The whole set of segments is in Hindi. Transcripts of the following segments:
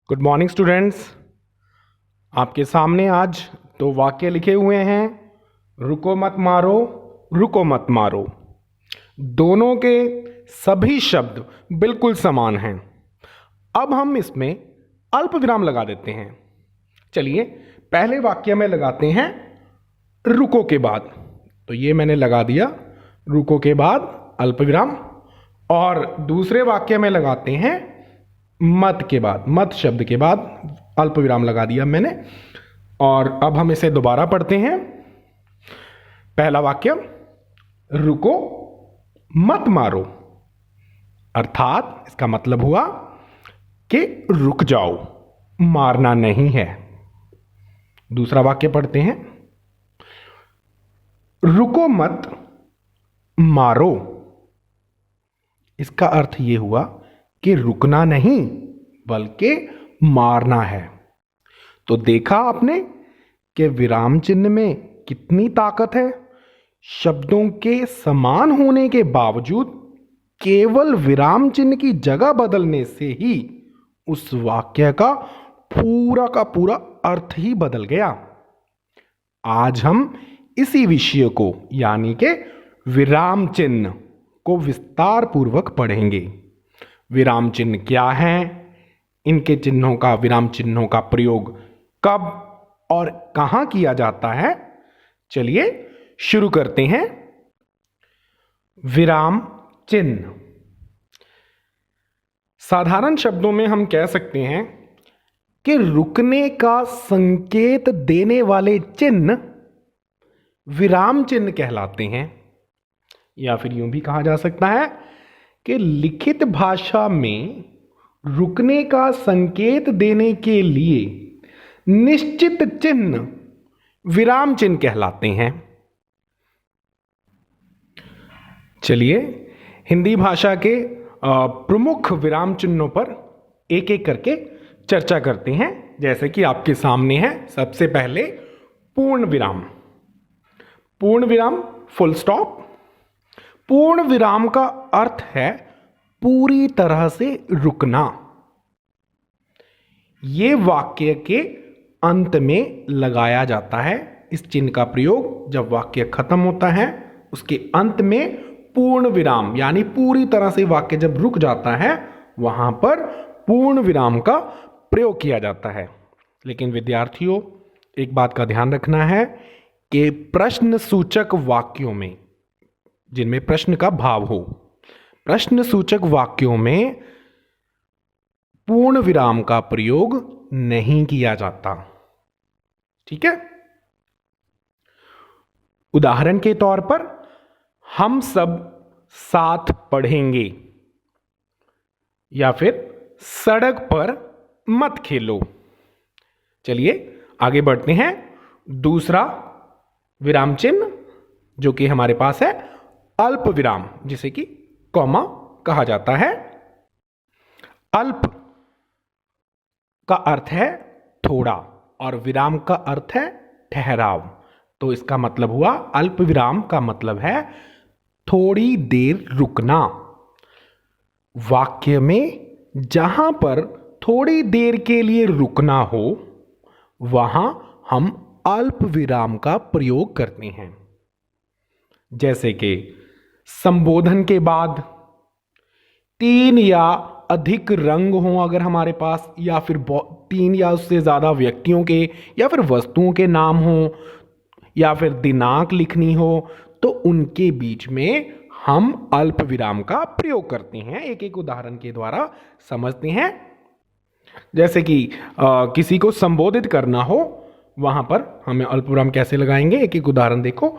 Good morning students. आपके सामने आज दो वाक्य लिखे हुए हैं। रुको मत मारो, रुको मत मारो। दोनों के सभी शब्द बिल्कुल समान हैं। अब हम इसमें अल्प विराम लगा देते हैं। चलिए पहले वाक्य में लगाते हैं रुको के बाद। तो ये मैंने लगा दिया, रुको के बाद अल्प विराम। और दूसरे वाक्य में लगाते हैं मत के बाद, मत शब्द के बाद अल्प विराम लगा दिया मैंने। और अब हम इसे दोबारा पढ़ते हैं। पहला वाक्य, रुको मत मारो, अर्थात इसका मतलब हुआ कि रुक जाओ, मारना नहीं है। दूसरा वाक्य पढ़ते हैं, रुको मत मारो। इसका अर्थ यह हुआ कि रुकना नहीं बल्कि मारना है। तो देखा आपने कि विराम चिन्ह में कितनी ताकत है। शब्दों के समान होने के बावजूद केवल विराम चिन्ह की जगह बदलने से ही उस वाक्य का पूरा अर्थ ही बदल गया। आज हम इसी विषय को यानी कि विराम चिन्ह को विस्तार पूर्वक पढ़ेंगे। विराम चिन्ह क्या हैं, इनके चिन्हों का, विराम चिन्हों का प्रयोग कब और कहां किया जाता है। चलिए शुरू करते हैं। विराम चिन्ह साधारण शब्दों में हम कह सकते हैं कि रुकने का संकेत देने वाले चिन्ह विराम चिन्ह कहलाते हैं। या फिर यूं भी कहा जा सकता है कि लिखित भाषा में रुकने का संकेत देने के लिए निश्चित चिन्ह विराम चिन्ह कहलाते हैं। चलिए हिंदी भाषा के प्रमुख विराम चिन्हों पर एक एक करके चर्चा करते हैं। जैसे कि आपके सामने है, सबसे पहले पूर्ण विराम। पूर्ण विराम, फुल स्टॉप। पूर्ण विराम का अर्थ है पूरी तरह से रुकना। यह वाक्य के अंत में लगाया जाता है। इस चिन्ह का प्रयोग जब वाक्य खत्म होता है, उसके अंत में पूर्ण विराम यानी पूरी तरह से वाक्य जब रुक जाता है, वहां पर पूर्ण विराम का प्रयोग किया जाता है। लेकिन विद्यार्थियों, एक बात का ध्यान रखना है कि प्रश्न सूचक वाक्यों में, जिनमें प्रश्न का भाव हो, प्रश्न सूचक वाक्यों में पूर्ण विराम का प्रयोग नहीं किया जाता। ठीक है। उदाहरण के तौर पर, हम सब साथ पढ़ेंगे, या फिर सड़क पर मत खेलो। चलिए आगे बढ़ते हैं। दूसरा विराम चिन्ह जो कि हमारे पास है अल्प विराम, जिसे कि कॉमा कहा जाता है। अल्प का अर्थ है थोड़ा और विराम का अर्थ है ठहराव। तो इसका मतलब हुआ, अल्प विराम का मतलब है थोड़ी देर रुकना। वाक्य में जहां पर थोड़ी देर के लिए रुकना हो, वहां हम अल्प विराम का प्रयोग करते हैं। जैसे कि संबोधन के बाद 3 या अधिक रंग हो अगर हमारे पास, या फिर 3 या उससे ज़्यादा व्यक्तियों के या फिर वस्तुओं के नाम हो, या फिर दिनांक लिखनी हो, तो उनके बीच में हम अल्प विराम का प्रयोग करते हैं। एक एक उदाहरण के द्वारा समझते हैं। जैसे कि किसी को संबोधित करना हो, वहां पर हमें अल्प विराम कैसे लगाएंगे। एक एक उदाहरण देखो।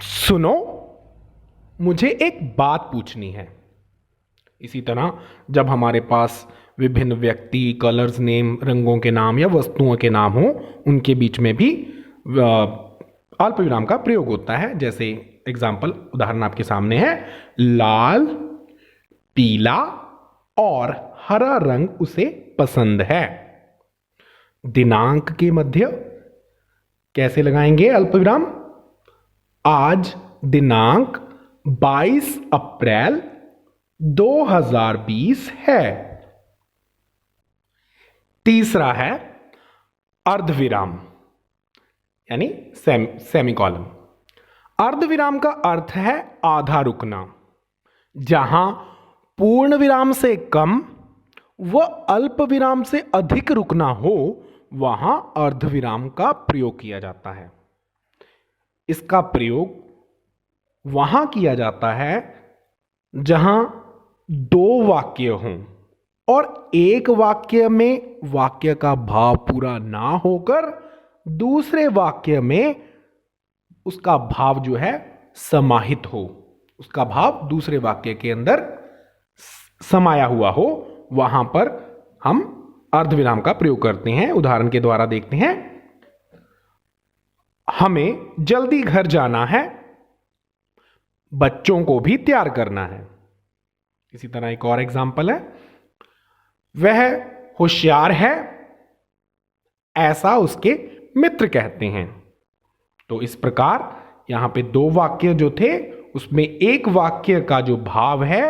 सुनो, मुझे एक बात पूछनी है। इसी तरह जब हमारे पास विभिन्न व्यक्ति, कलर्स नेम, रंगों के नाम या वस्तुओं के नाम हो, उनके बीच में भी अल्प विराम का प्रयोग होता है। जैसे एग्जाम्पल, उदाहरण आपके सामने है, लाल, पीला और हरा रंग उसे पसंद है। दिनांक के मध्य कैसे लगाएंगे अल्प विराम। आज दिनांक 22 अप्रैल 2020 है। तीसरा है अर्धविराम यानी सेमीकॉलन। अर्धविराम का अर्थ है आधा रुकना। जहां पूर्ण विराम से कम व अल्प विराम से अधिक रुकना हो वहां अर्धविराम का प्रयोग किया जाता है। इसका प्रयोग वहां किया जाता है जहां दो वाक्य हों और एक वाक्य में वाक्य का भाव पूरा ना होकर दूसरे वाक्य में उसका भाव जो है समाहित हो, उसका भाव दूसरे वाक्य के अंदर समाया हुआ हो, वहां पर हम अर्धविराम का प्रयोग करते हैं। उदाहरण के द्वारा देखते हैं। हमें जल्दी घर जाना है, बच्चों को भी तैयार करना है। इसी तरह एक और एग्जाम्पल है, वह होशियार है ऐसा उसके मित्र कहते हैं। तो इस प्रकार यहां पे दो वाक्य जो थे उसमें एक वाक्य का जो भाव है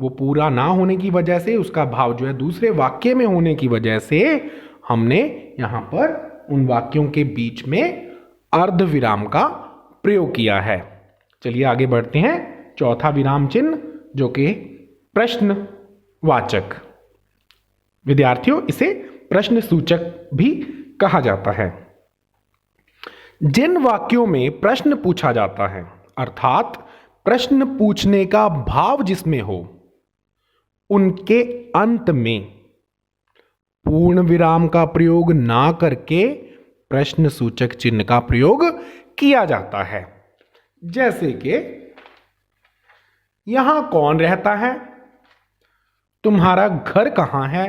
वो पूरा ना होने की वजह से, उसका भाव जो है दूसरे वाक्य में होने की वजह से हमने यहां पर उन वाक्यों के बीच में अर्धविराम का प्रयोग किया है। चलिए आगे बढ़ते हैं। चौथा विराम चिन्ह जो कि प्रश्नवाचक, विद्यार्थियों इसे प्रश्न सूचक भी कहा जाता है। जिन वाक्यों में प्रश्न पूछा जाता है अर्थात प्रश्न पूछने का भाव जिसमें हो, उनके अंत में पूर्ण विराम का प्रयोग ना करके प्रश्न सूचक चिन्ह का प्रयोग किया जाता है। जैसे कि यहां कौन रहता है, तुम्हारा घर कहां है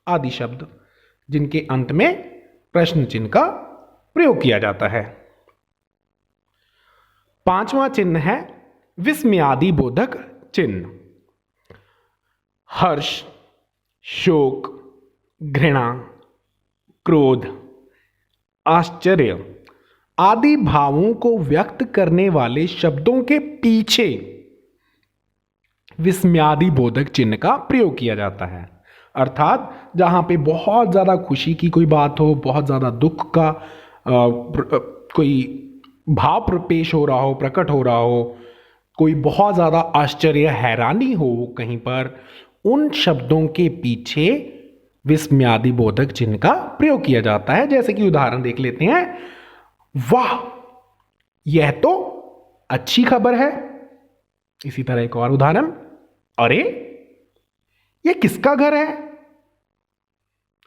आदि शब्द जिनके अंत में प्रश्न चिन्ह का प्रयोग किया जाता है। पांचवा चिन्ह है विस्मयादि बोधक चिन्ह। हर्ष, शोक, घृणा, क्रोध, आश्चर्य आदि भावों को व्यक्त करने वाले शब्दों के पीछे विस्मयादि बोधक चिन्ह का प्रयोग किया जाता है। अर्थात जहां पे बहुत ज्यादा खुशी की कोई बात हो, बहुत ज्यादा दुख का कोई भाव पेश हो रहा हो, प्रकट हो रहा हो, कोई बहुत ज्यादा आश्चर्य हैरानी हो कहीं पर, उन शब्दों के पीछे विस्मयादि बोधक चिन्ह का प्रयोग किया जाता है। जैसे कि उदाहरण देख लेते हैं, वाह यह तो अच्छी खबर है। इसी तरह एक और उदाहरण, अरे यह किसका घर है।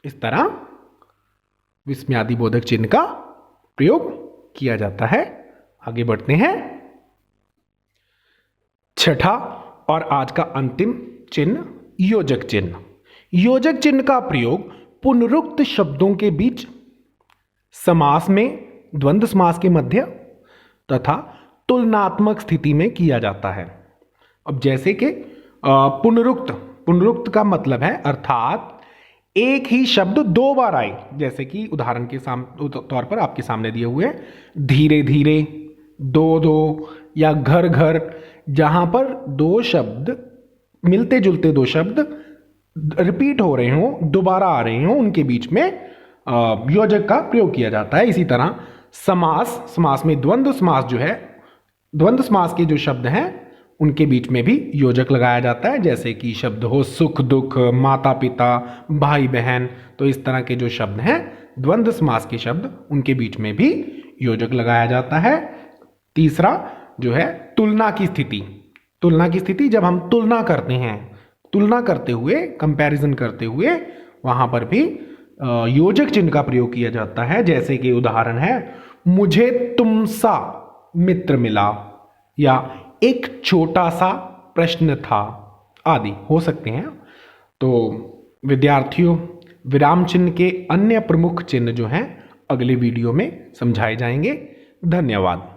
इस तरह विस्मयादि बोधक चिन्ह का प्रयोग किया जाता है। आगे बढ़ते हैं। छठा और आज का अंतिम चिन्ह योजक चिन्ह। योजक चिन्ह का प्रयोग पुनरुक्त शब्दों के बीच, समास में द्वंद्व समास के मध्य तथा तुलनात्मक स्थिति में किया जाता है। अब जैसे कि पुनरुक्त का मतलब है अर्थात एक ही शब्द दो बार आए। जैसे कि उदाहरण के तौर पर आपके सामने दिए हुए धीरे धीरे, दो दो या घर घर, जहां पर दो शब्द मिलते जुलते दो शब्द रिपीट हो रहे हों, दोबारा आ रहे हों, उनके बीच में योजक का प्रयोग किया जाता है। इसी तरह समास में द्वंद्व समास जो है, द्वंद्व समास के जो शब्द हैं उनके बीच में भी योजक लगाया जाता है। जैसे कि शब्द हो सुख दुख, माता पिता, भाई बहन, तो इस तरह के जो शब्द हैं द्वंद्व समास के शब्द, उनके बीच में भी योजक लगाया जाता है। तीसरा जो है तुलना की स्थिति। तुलना की स्थिति जब हम तुलना करते हैं, तुलना करते हुए, कंपैरिजन करते हुए, वहां पर भी योजक चिन्ह का प्रयोग किया जाता है। जैसे कि उदाहरण है, मुझे तुमसा मित्र मिला, या एक छोटा सा प्रश्न था आदि हो सकते हैं। तो विद्यार्थियों, विराम चिन्ह के अन्य प्रमुख चिन्ह जो हैं अगले वीडियो में समझाए जाएंगे। धन्यवाद।